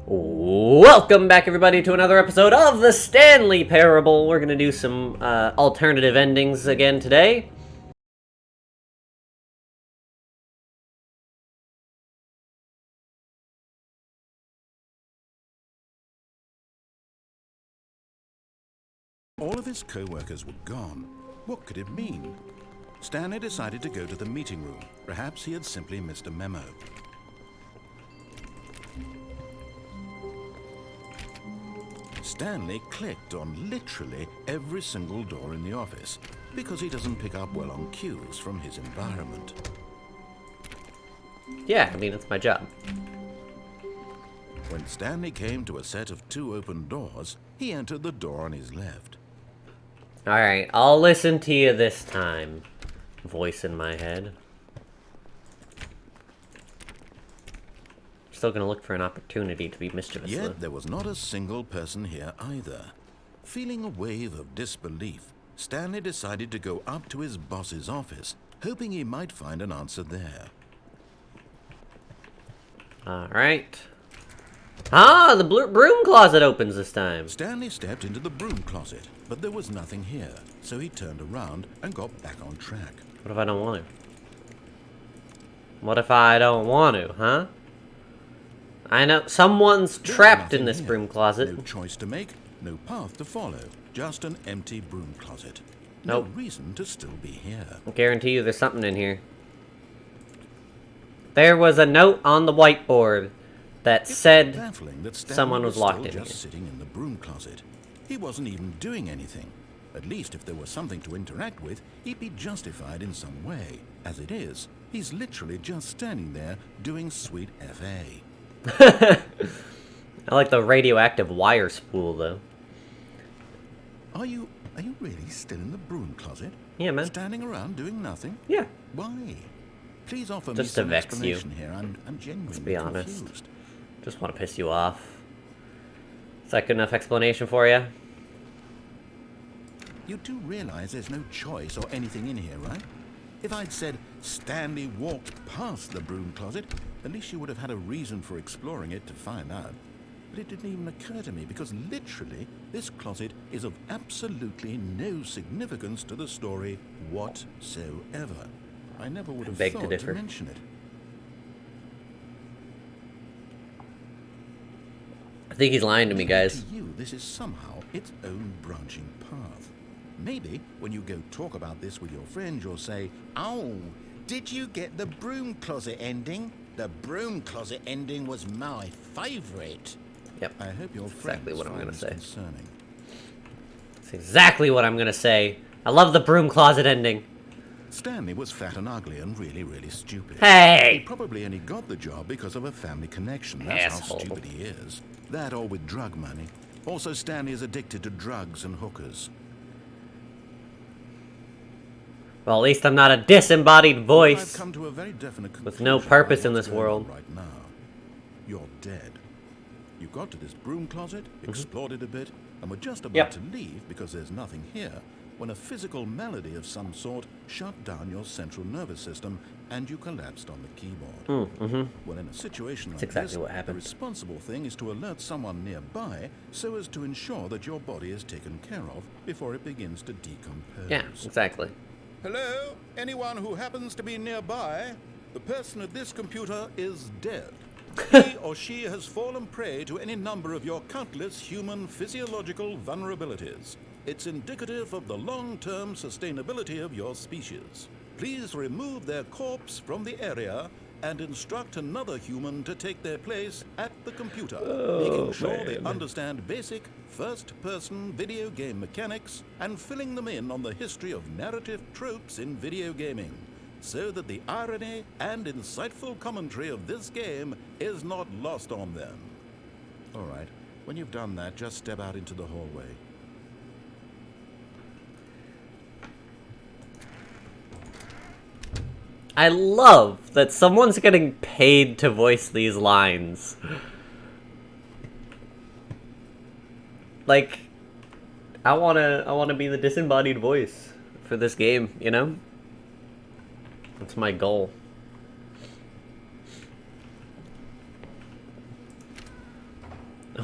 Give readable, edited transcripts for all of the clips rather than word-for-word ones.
Welcome back, everybody, to another episode of the Stanley Parable. We're gonna do some alternative endings again today. All of his co-workers were gone. What could it mean? Stanley decided to go to the meeting room. Perhaps he had simply missed a memo. Stanley clicked on literally every single door in the office because he doesn't pick up well on cues from his environment. Yeah, I mean, it's my job. When Stanley came to a set of 2 open doors, he entered the door on his left. Alright, I'll listen to you this time. Voice in my head. Still gonna look for an opportunity to be mischievous. Yet there was not a single person here either. Feeling a wave of disbelief, Stanley decided to go up to his boss's office, hoping he might find an answer there. Alright. Ah, the broom closet opens this time. Stanley stepped into the broom closet, but there was nothing here, so he turned around and got back on track. What if I don't want to? What if I don't want to, huh? I know someone's trapped in this broom closet. No choice to make, no path to follow, just an empty broom closet. Nope. No reason to still be here. I guarantee you there's something in here. There was a note on the whiteboard that said Baffling that Stanley someone was locked still in here. just sitting in the broom closet. He wasn't even doing anything. At least if there was something to interact with, he'd be justified in some way. As it is, he's literally just standing there doing sweet FA. I like the radioactive wire spool, though. Are you really still in the broom closet? Yeah, man. Standing around doing nothing? Yeah. Why? Please offer me Just to some vex you. explanation here. I'm genuinely Let's be honest. confused. Just want to piss you off. Is that good enough explanation for you? You do realize there's no choice or anything in here, right? If I'd said Stanley walked past the broom closet, at least you would have had a reason for exploring it to find out. But it didn't even occur to me because literally this closet is of absolutely no significance to the story whatsoever. I never would have Beg to thought differ. to mention it. I think he's lying to me, guys. To you, this is somehow its own branching path. Maybe when you go talk about this with your friends, you'll say, "Oh, did you get the broom closet ending? The broom closet ending was my favorite." Yep. I hope your Exactly friends what I'm find gonna this say. concerning. That's exactly what I'm gonna say. I love the broom closet ending. Stanley was fat and ugly and really, really stupid. He Hey! probably only got the job because of a family connection. That's Asshole. how stupid he is. That or with drug money. Also, Stanley is addicted to drugs and hookers. Well, at least I'm not a disembodied I've voice. come to a very definite With no conclusion purpose about in what's this going on world. Right now, you're dead. You got to this broom closet, explored it a bit, and were just about Yep. to leave because there's nothing here, when a physical malady of some sort shut down your central nervous system and you collapsed on the keyboard. Well, in a situation like exactly this, what happened. the responsible thing is to alert someone nearby so as to ensure that your body is taken care of before it begins to decompose. Yeah, exactly. Hello? Anyone who happens to be nearby? The person at this computer is dead. He or she has fallen prey to any number of your countless human physiological vulnerabilities. It's indicative of the long-term sustainability of your species. Please remove their corpse from the area and instruct another human to take their place at the computer, making sure they understand basic first-person video game mechanics and filling them in on the history of narrative tropes in video gaming, so that the irony and insightful commentary of this game is not lost on them. All right, when you've done that, just step out into the hallway. I love that someone's getting paid to voice these lines. Like, I wanna be the disembodied voice for this game, you know? That's my goal.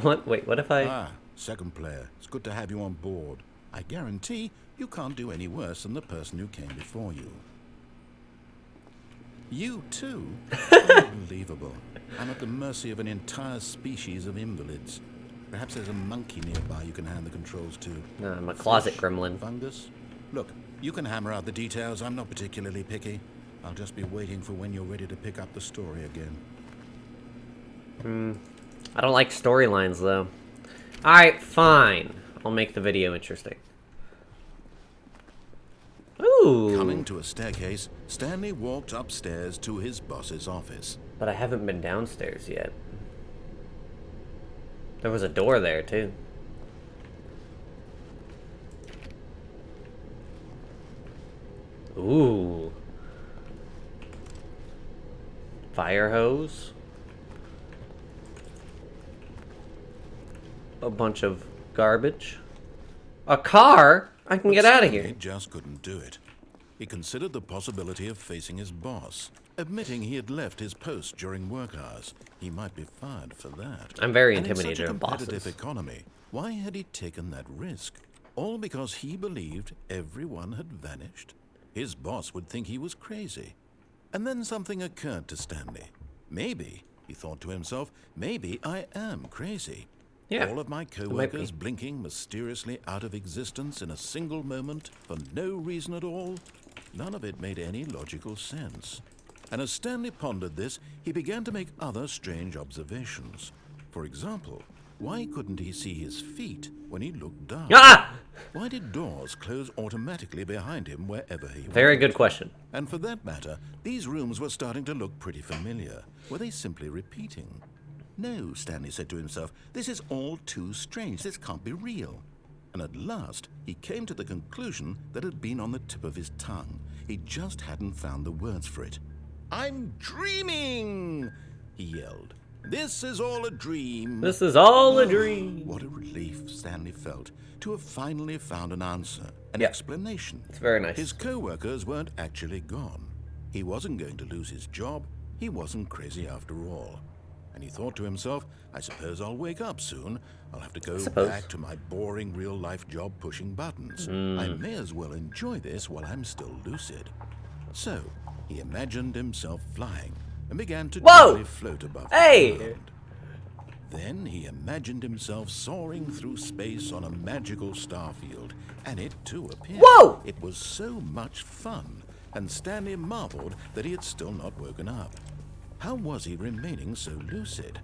What? Wait, what if I... Ah, second player. It's good to have you on board. I guarantee you can't do any worse than the person who came before you. You too? Unbelievable. I'm at the mercy of an entire species of invalids. Perhaps there's a monkey nearby you can hand the controls to. No, I'm a closet Fish? gremlin. Fungus? Look, you can hammer out the details. I'm not particularly picky. I'll just be waiting for when you're ready to pick up the story again. I don't like storylines, though. Alright, fine. I'll make the video interesting. Ooh. Coming to a staircase, Stanley walked upstairs to his boss's office. But I haven't been downstairs yet. There was a door there, too. Ooh. Fire hose. A bunch of garbage. A car? I can get out of here. He just couldn't do it. He considered the possibility of facing his boss. Admitting he had left his post during work hours, he might be fired for that. I'm very And intimidated in of such a competitive bosses. economy, why had he taken that risk? All because he believed everyone had vanished? His boss would think he was crazy. And then something occurred to Stanley. Maybe, he thought to himself, maybe I am crazy. Yeah, All of my might be. co-workers blinking mysteriously out of existence in a single moment for no reason at all. None of it made any logical sense. And as Stanley pondered this, he began to make other strange observations. For example, why couldn't he see his feet when he looked down? Ah! Why did doors close automatically behind him wherever he went? Very good question. And for that matter, these rooms were starting to look pretty familiar. Were they simply repeating? No, Stanley said to himself, this is all too strange. This can't be real. And at last, he came to the conclusion that had been on the tip of his tongue. He just hadn't found the words for it. I'm dreaming, he yelled. This is all a dream. This is all a dream. What a relief Stanley felt to have finally found an answer, an Yeah. explanation. It's very nice. His co-workers weren't actually gone. He wasn't going to lose his job. He wasn't crazy after all. And he thought to himself, I suppose I'll wake up soon. I'll have to go back to my boring real-life job pushing buttons. I may as well enjoy this while I'm still lucid. So, he imagined himself flying and began to gently float above the ground. Then he imagined himself soaring through space on a magical starfield, and it too appeared. Whoa! It was so much fun, and Stanley marveled that he had still not woken up. How was he remaining so lucid?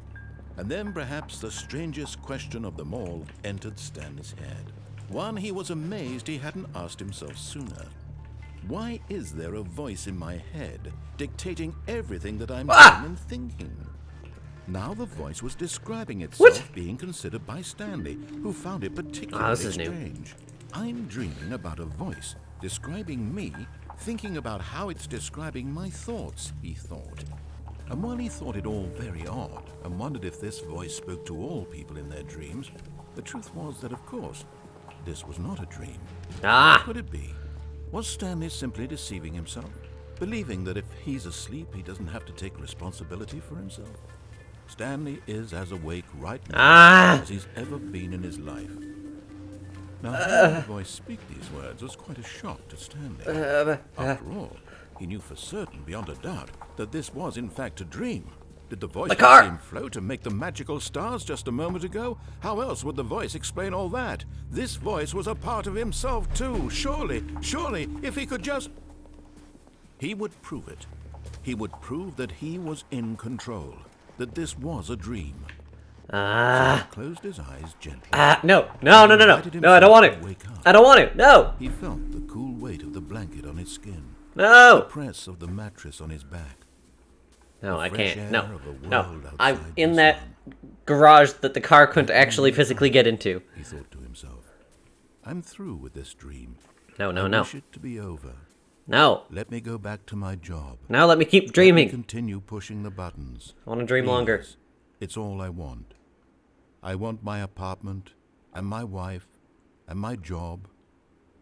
And then perhaps the strangest question of them all entered Stanley's head. One he was amazed he hadn't asked himself sooner. Why is there a voice in my head dictating everything that I'm doing and thinking? Now the voice was describing itself being considered by Stanley, who found it particularly strange. I'm dreaming about a voice describing me, thinking about how it's describing my thoughts, he thought. And while he thought it all very odd and wondered if this voice spoke to all people in their dreams, the truth was that, of course, this was not a dream. Could it be? Was Stanley simply deceiving himself, believing that if he's asleep, he doesn't have to take responsibility for himself? Stanley is as awake right now as he's ever been in his life. Now, hearing the voice speak these words was quite a shock to Stanley. After all, he knew for certain, beyond a doubt, that this was in fact a dream. Did the voice see him float and make the magical stars just a moment ago? How else would the voice explain all that? This voice was a part of himself too. Surely, if he could just... He would prove it. He would prove that he was in control, that this was a dream. So he closed his eyes gently. No, I don't want it. I don't want it, no. He felt the cool weight of the blanket on his skin. No. The press of the mattress on his back. No, I fresh can't. air No, of a no. world I'm outside in the that sun. garage that the car couldn't actually physically get into. He thought to himself, I'm through with this dream. No, I wish it to be over. No. Let me go back to my job. Now let me keep Let dreaming. me continue pushing the buttons. I want to dream longer. Please. It's all I want. I want my apartment, and my wife, and my job.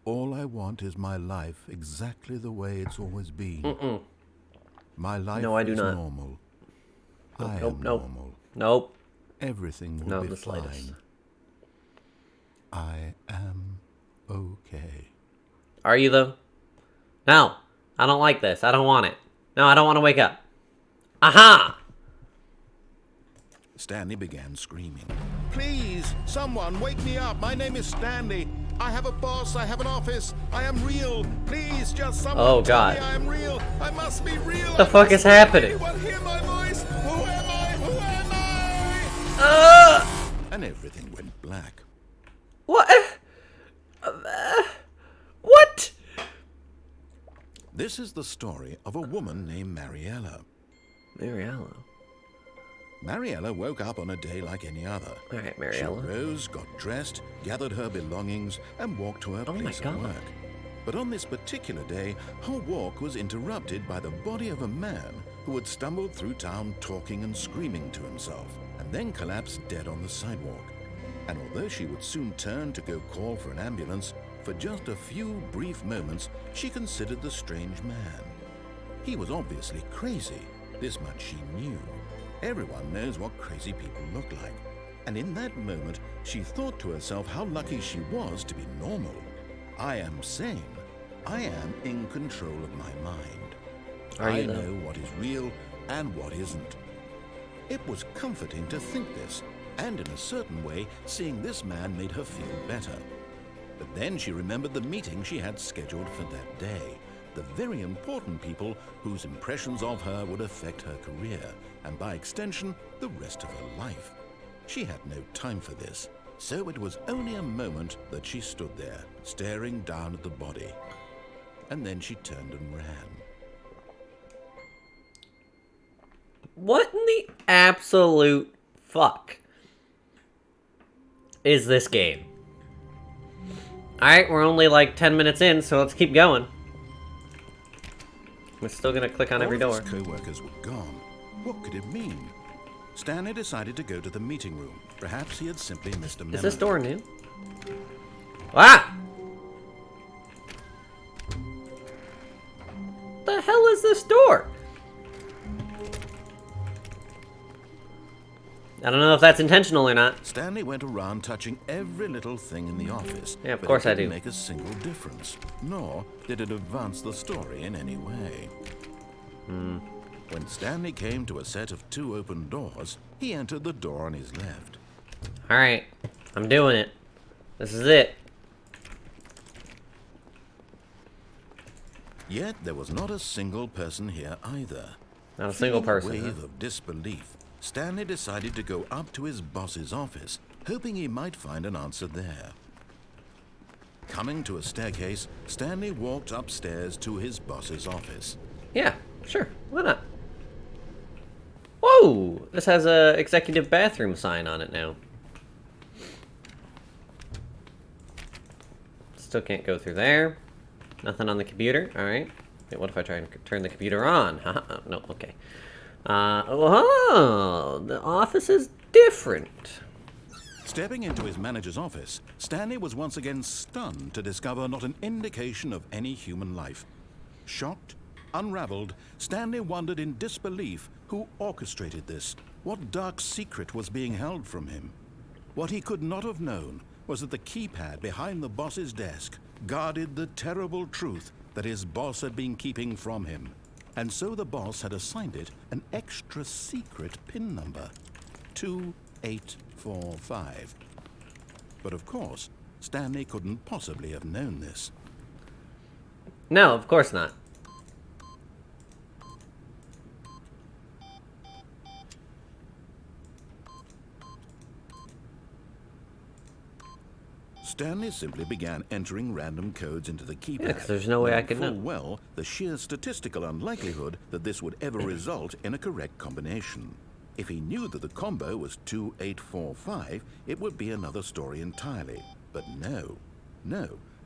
All I want is my life exactly the way it's always been. My life No, I do is not. normal. Nope, I nope, am nope. normal. Nope. Everything will Not be the slightest. fine. I am okay. Are you, though? No. I don't like this. I don't want it. No, I don't want to wake up. Aha! Stanley began screaming. Please, someone, wake me up. My name is Stanley. I have a boss. I have an office. I am real. Please, just someone tell me I am real. I must be real. What the fuck is happening? Anyone hear my voice? Who am I? Who am I? And everything went black. What? What? This is the story of a woman named Mariella. Mariella. Mariella woke up on a day like any other. All right, She Mariella. rose, got dressed, gathered her belongings, and walked to her place of work. But on this particular day, her walk was interrupted by the body of a man who had stumbled through town talking and screaming to himself, and then collapsed dead on the sidewalk. And although she would soon turn to go call for an ambulance, for just a few brief moments, she considered the strange man. He was obviously crazy. This much she knew. Everyone knows what crazy people look like. And in that moment, she thought to herself how lucky she was to be normal. I am sane. I am in control of my mind. I know what is real and what isn't. It was comforting to think this, and in a certain way, seeing this man made her feel better. But then she remembered the meeting she had scheduled for that day. The very important people whose impressions of her would affect her career, and by extension, the rest of her life. She had no time for this, so it was only a moment that she stood there, staring down at the body. And then she turned and ran. What in the absolute fuck is this game? Alright, we're only like 10 minutes in, so let's keep going. We're still gonna click on every door. All of his co-workers were gone. What could it mean? Stanley decided to go to the meeting room. Perhaps he had simply missed a memo. Is this door new? Ah! The hell is this door? I don't know if that's intentional or not. Stanley went around touching every little thing in the office. Yeah, of course I do. But it didn't make a single difference, nor did it advance the story in any way. When Stanley came to a set of 2 open doors, he entered the door on his left. Alright, I'm doing it. This is it. Yet there was not a single person here either. Not a single person. Feeling a wave Huh? of disbelief, Stanley decided to go up to his boss's office, hoping he might find an answer there. Coming to a staircase, Stanley walked upstairs to his boss's office. Yeah, sure. Why not? Whoa! This has a executive bathroom sign on it now. Still can't go through there. Nothing on the computer. Alright. Wait, what if I try and turn the computer on? Haha, no, okay. Oh, the office is different. Stepping into his manager's office, Stanley was once again stunned to discover not an indication of any human life. Shocked, unraveled, Stanley wondered in disbelief who orchestrated this, what dark secret was being held from him. What he could not have known was that the keypad behind the boss's desk guarded the terrible truth that his boss had been keeping from him. And so the boss had assigned it an extra secret PIN number, 2845. But of course, Stanley couldn't possibly have known this. No, of course not. Stanley simply began entering random codes into the keypad. Yeah, 'cause there's no way I could full know. well the sheer statistical unlikelihood that this would ever result in a correct combination. If he knew that the combo was 2845, it would be another story entirely. But no,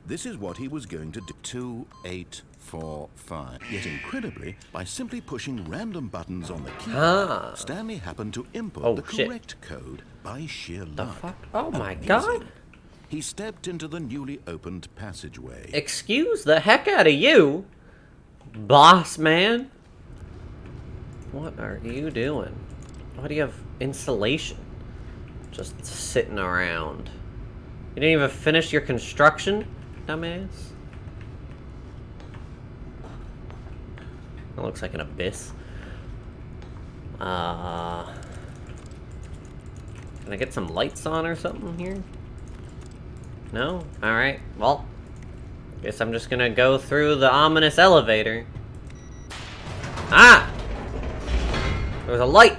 this is what he was going to do. 2845. Yet incredibly, by simply pushing random buttons on the keypad, Stanley happened to input the correct code by sheer luck. Fuck? Oh my Amazing. god. He stepped into the newly opened passageway. Excuse the heck out of you, boss man. What are you doing? Why do you have insulation? Just sitting around. You didn't even finish your construction, dumbass? That looks like an abyss. Can I get some lights on or something here? No? Alright, well. Guess I'm just gonna go through the ominous elevator. Ah! There was a light!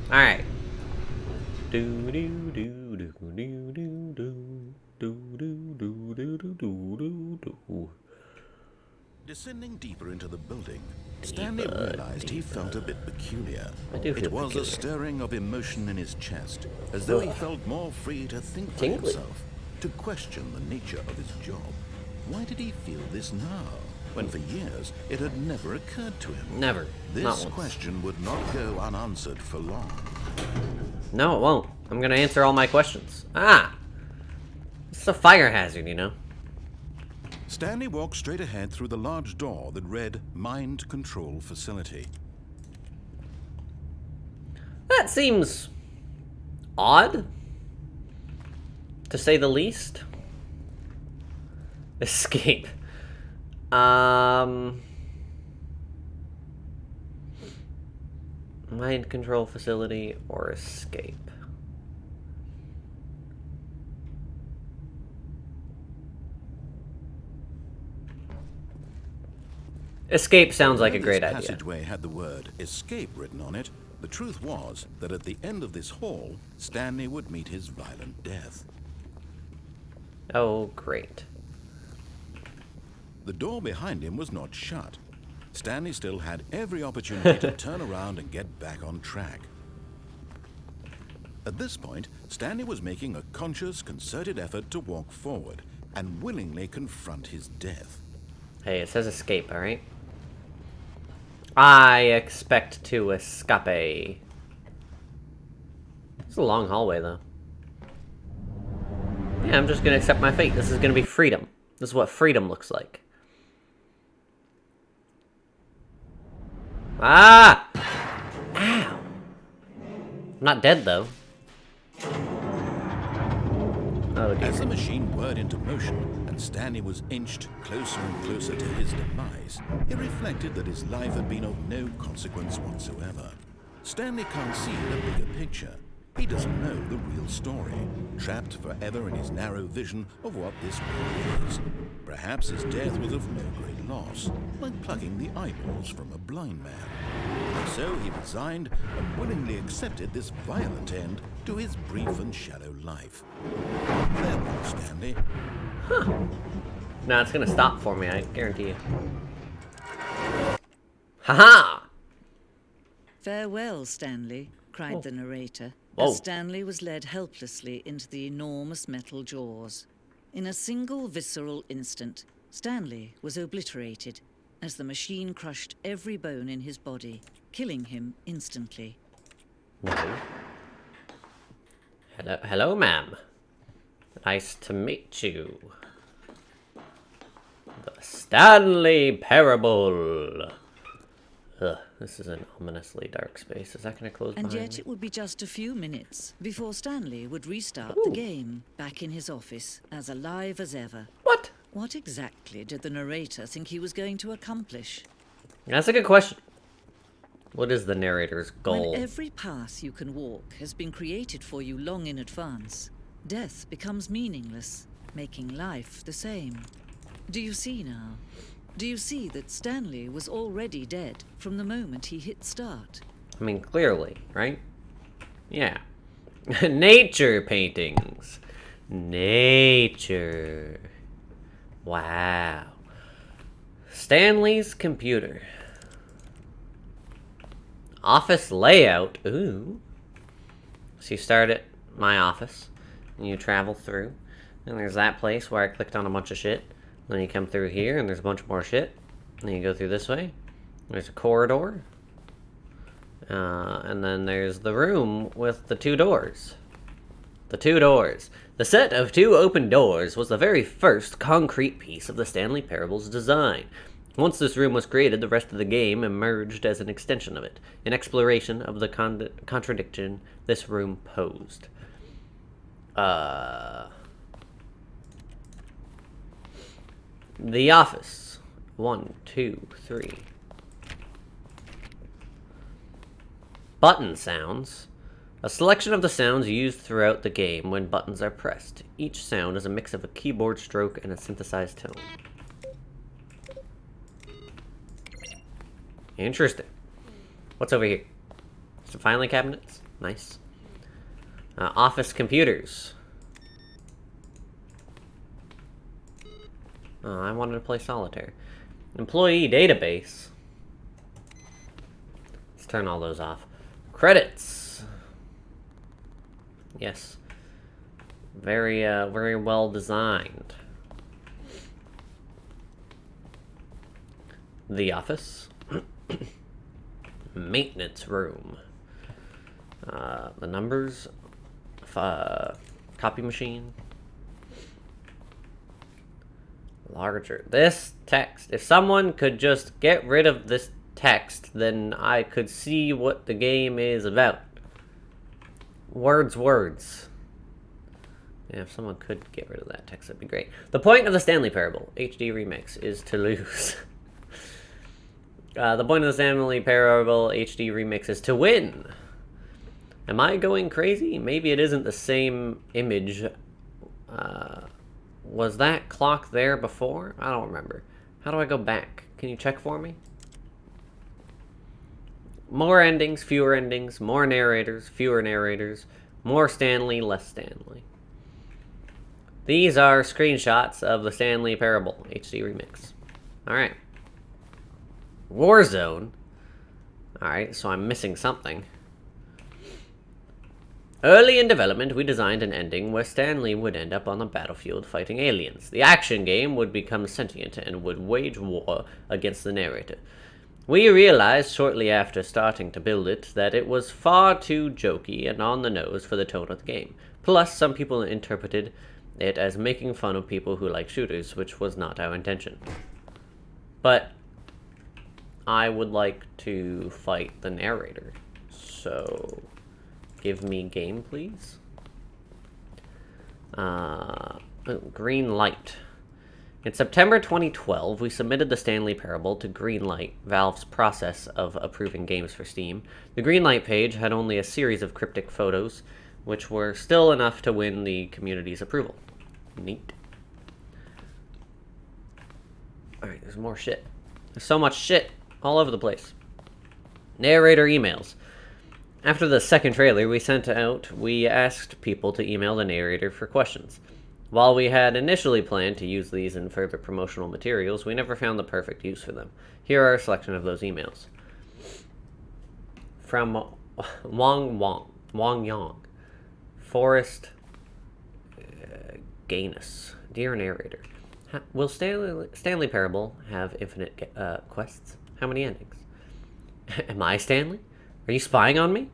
Alright. Descending deeper into the building, Stanley realized he felt a bit peculiar. It was a stirring of emotion in his chest, as though he felt more free to think for himself, to question the nature of his job. Why did he feel this now, when for years it had never occurred to him? Never. This question would not go unanswered for long. No, it won't. I'm gonna answer all my questions. Ah! It's a fire hazard, you know? Stanley walked straight ahead through the large door that read Mind Control Facility. That seems odd, to say the least. Escape. Mind control facility or escape. Escape sounds like a great idea. This passageway had the word escape written on it. The truth was that at the end of this hall, Stanley would meet his violent death. Oh, great. The door behind him was not shut. Stanley still had every opportunity to turn around and get back on track. At this point, Stanley was making a conscious, concerted effort to walk forward and willingly confront his death. Hey, it says escape, alright? I expect to escape. It's a long hallway, though. Yeah, I'm just gonna accept my fate. This is gonna be freedom. This is what freedom looks like. Ah! Ow! I'm not dead, though. Oh, dear. As the machine whirred into motion and Stanley was inched closer and closer to his demise, he reflected that his life had been of no consequence whatsoever. Stanley can't see the bigger picture. He doesn't know the real story, trapped forever in his narrow vision of what this world is. Perhaps his death was of no great loss, like plucking the eyeballs from a blind man. So he resigned and willingly accepted this violent end to his brief and shallow life. Farewell, Stanley. Huh. No, it's gonna stop for me, I guarantee you. Haha! Farewell, Stanley, cried the narrator, Whoa. as Stanley was led helplessly into the enormous metal jaws. In a single visceral instant, Stanley was obliterated as the machine crushed every bone in his body, killing him instantly. No. Hello, ma'am. Nice to meet you. The Stanley Parable. Ugh, this is an ominously dark space. Is that going to close And behind yet me? it would be just a few minutes before Stanley would restart the game, back in his office, as alive as ever. What? What exactly did the narrator think he was going to accomplish? That's a good question. What is the narrator's goal? When every path you can walk has been created for you long in advance, death becomes meaningless, making life the same. Do you see now? Do you see that Stanley was already dead from the moment he hit start? I mean, clearly, right? Yeah. Nature paintings. Nature. Wow. Stanley's computer. Office layout. Ooh. So you start at my office, and you travel through, and there's that place where I clicked on a bunch of shit. Then you come through here, and there's a bunch more shit. Then you go through this way. There's a corridor. And then there's the room with the two doors. The two doors. The set of two open doors was the very first concrete piece of the Stanley Parable's design. Once this room was created, the rest of the game emerged as an extension of it, an exploration of the contradiction this room posed. The Office. 1, 2, 3. Button sounds. A selection of the sounds used throughout the game when buttons are pressed. Each sound is a mix of a keyboard stroke and a synthesized tone. Interesting. What's over here? Some filing cabinets. Nice. Office computers. Oh, I wanted to play solitaire. Employee database. Let's turn all those off. Credits. Yes. Very, very well designed. The Office. Maintenance room. The numbers. Copy machine. Larger. This text. If someone could just get rid of this text, then I could see what the game is about. Words. Yeah, if someone could get rid of that text, that'd be great. The point of the Stanley Parable, HD Remix, is to lose. The point of the Stanley Parable HD Remix is to win. Am I going crazy? Maybe it isn't the same image. Was that clock there before? I don't remember. How do I go back? Can you check for me? More endings, fewer endings, more narrators, fewer narrators, more Stanley, less Stanley. These are screenshots of the Stanley Parable HD Remix. Alright. Warzone. Alright, so I'm missing something. Early in development, we designed an ending where Stanley would end up on the battlefield fighting aliens. The action game would become sentient and would wage war against the narrator. We realized shortly after starting to build it that it was far too jokey and on the nose for the tone of the game. Plus, some people interpreted it as making fun of people who like shooters, which was not our intention. But I would like to fight the narrator, so give me game, please. Green light. In September 2012, we submitted the Stanley Parable to Greenlight, Valve's process of approving games for Steam. The Greenlight page had only a series of cryptic photos, which were still enough to win the community's approval. Neat. Alright, there's more shit. There's so much shit all over the place. Narrator emails. After the second trailer we asked people to email the narrator for questions. While we had initially planned to use these in further promotional materials, we never found the perfect use for them. Here are a selection of those emails. From Wang Yang. Forrest Gainus. Dear narrator, will Stanley Parable have infinite quests? How many endings? Am I Stanley? Are you spying on me?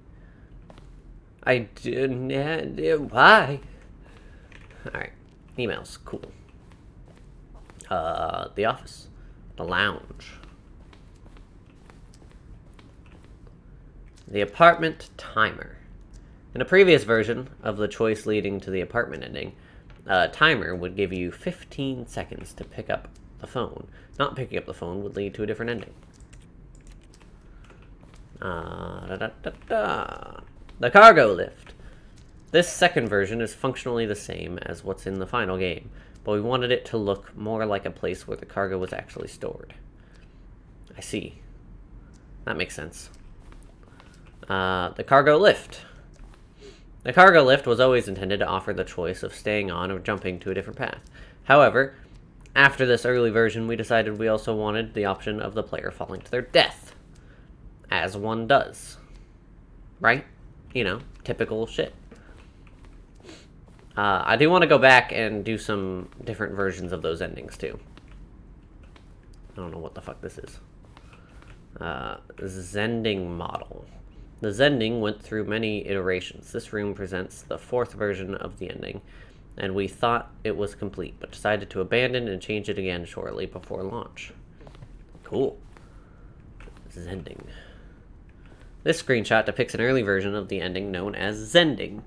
I didn't. Why? Alright. Emails. Cool. The office. The lounge. The apartment timer. In a previous version of the choice leading to the apartment ending, a timer would give you 15 seconds to pick up the phone. Not picking up the phone would lead to a different ending. The cargo lift. This second version is functionally the same as what's in the final game, but we wanted it to look more like a place where the cargo was actually stored. I see. That makes sense. The cargo lift. The cargo lift was always intended to offer the choice of staying on or jumping to a different path. However, after this early version, we decided we also wanted the option of the player falling to their death. As one does. Right? You know, typical shit. I do want to go back and do some different versions of those endings, too. I don't know what the fuck this is. Zending model. The Zending went through many iterations. This room presents the fourth version of the ending, and we thought it was complete, but decided to abandon and change it again shortly before launch. Cool. Zending. This screenshot depicts an early version of the ending known as Zending.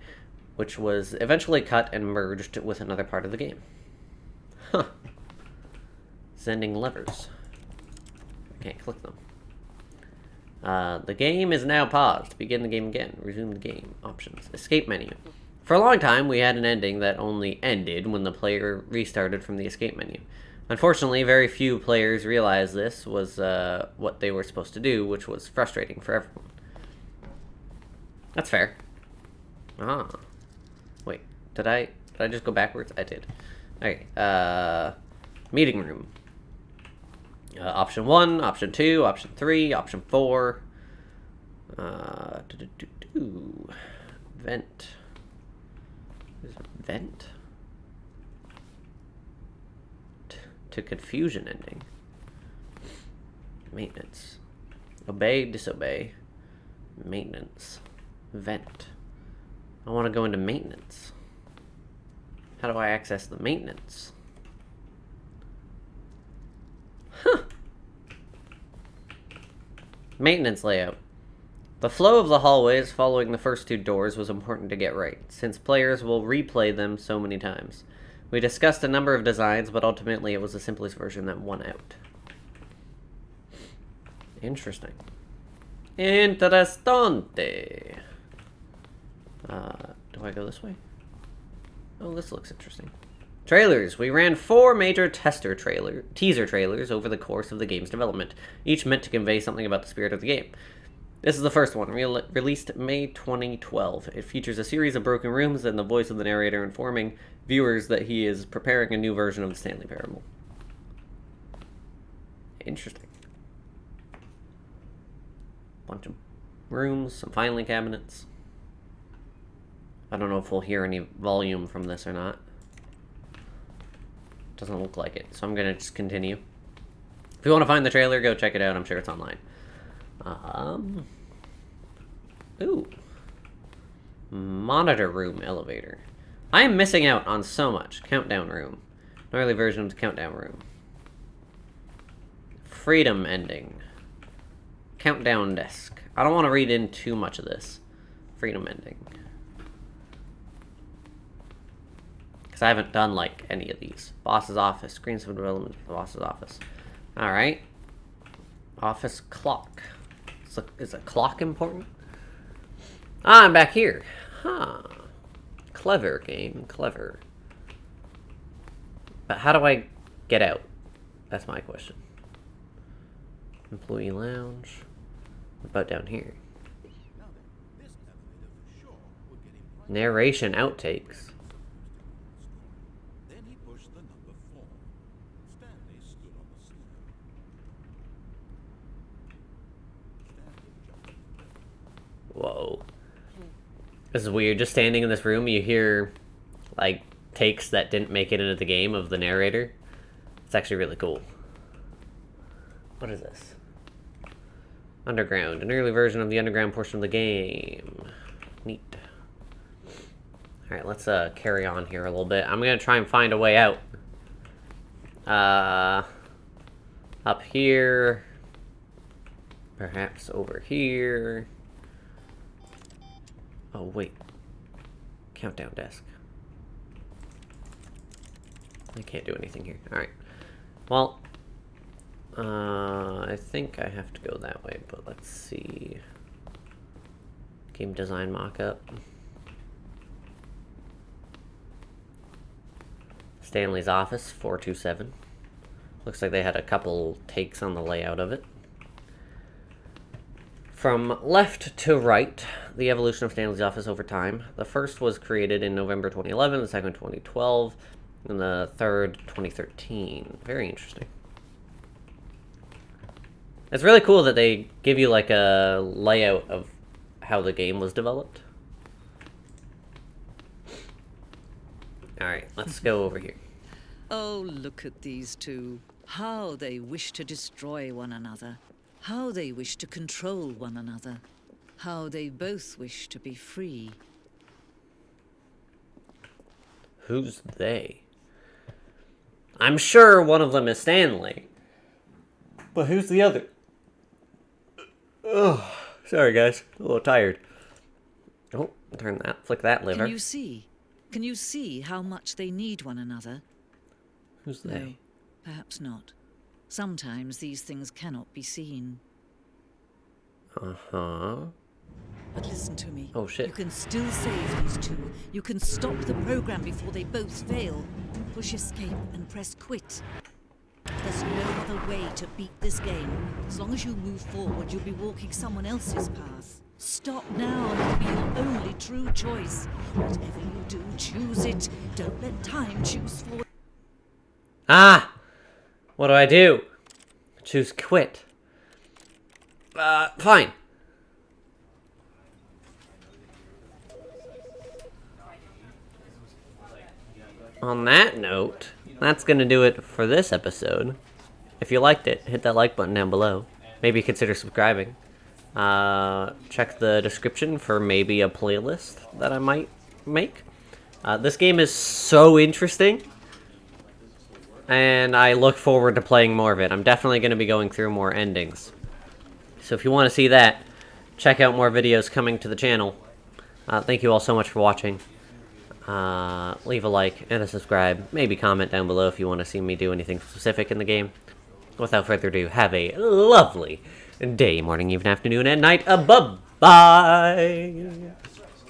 which was eventually cut and merged with another part of the game. Huh. Sending levers. I can't click them. The game is now paused. Begin the game again. Resume the game. Options. Escape menu. For a long time, we had an ending that only ended when the player restarted from the escape menu. Unfortunately, very few players realized this was what they were supposed to do, which was frustrating for everyone. That's fair. Ah. Wait, did I just go backwards? I did. Okay, meeting room. Option 1, option 2, option 3, option 4. Vent. Is it vent? To confusion ending. Maintenance. Obey, disobey. Maintenance. Vent. I want to go into maintenance. How do I access the maintenance? Huh. Maintenance layout. The flow of the hallways following the first two doors was important to get right, since players will replay them so many times. We discussed a number of designs, but ultimately it was the simplest version that won out. Interesting. Interessante. Do I go this way? Oh, this looks interesting. Trailers. We ran 4 major teaser trailers over the course of the game's development, each meant to convey something about the spirit of the game. This is the first one, released May 2012. It features a series of broken rooms and the voice of the narrator informing viewers that he is preparing a new version of the Stanley Parable. Interesting. Bunch of rooms, some filing cabinets. I don't know if we'll hear any volume from this or not. Doesn't look like it, so I'm gonna just continue. If you want to find the trailer, go check it out. I'm sure it's online. Ooh. Monitor room elevator. I am missing out on so much. Countdown room. An early version of the countdown room. Freedom ending. Countdown desk. I don't want to read in too much of this. Freedom ending. Because I haven't done, like, any of these. Boss's office. Screens of development. The boss's office. Alright. Office clock. Is a clock important? Ah, I'm back here. Huh. Clever game. Clever. But how do I get out? That's my question. Employee lounge. What about down here? Narration outtakes. Then he pushed the number 4. Stanley stood on the snow. Whoa. This is weird. Just standing in this room, you hear, like, takes that didn't make it into the game of the narrator. It's actually really cool. What is this? Underground. An early version of the underground portion of the game. Neat. Alright, let's carry on here a little bit. I'm gonna try and find a way out. Up here. Perhaps over here. Oh, wait. Countdown desk. I can't do anything here. Alright. Well, I think I have to go that way, but let's see. Game design mock-up. Stanley's office, 427. Looks like they had a couple takes on the layout of it. From left to right, the evolution of Stanley's office over time. The first was created in November 2011, the second 2012, and the third 2013. Very interesting. It's really cool that they give you like a layout of how the game was developed. Alright, let's go over here. Oh, look at these two. How they wish to destroy one another. How they wish to control one another. How they both wish to be free. Who's they? I'm sure one of them is Stanley. But who's the other? Ugh. Sorry, guys. A little tired. Oh, Turn that, flick that liver. Can you see? Can you see how much they need one another? Who's they? No, perhaps not. Sometimes these things cannot be seen. Uh-huh. But listen to me. Oh, shit. You can still save these two. You can stop the program before they both fail. Push escape and press quit. There's no other way to beat this game. As long as you move forward, you'll be walking someone else's path. Stop now, and it'll be your only true choice. Whatever you do, choose it. Don't let time choose for you. Ah! What do I do? Choose quit. Fine. On that note, that's gonna do it for this episode. If you liked it, hit that like button down below. Maybe consider subscribing. Check the description for maybe a playlist that I might make. This game is so interesting, and I look forward to playing more of it. I'm definitely going to be going through more endings. So if you want to see that, check out more videos coming to the channel. Thank you all so much for watching. Leave a like and a subscribe. Maybe comment down below if you want to see me do anything specific in the game. Without further ado, have a lovely day, morning, evening, afternoon, and night. Bye-bye!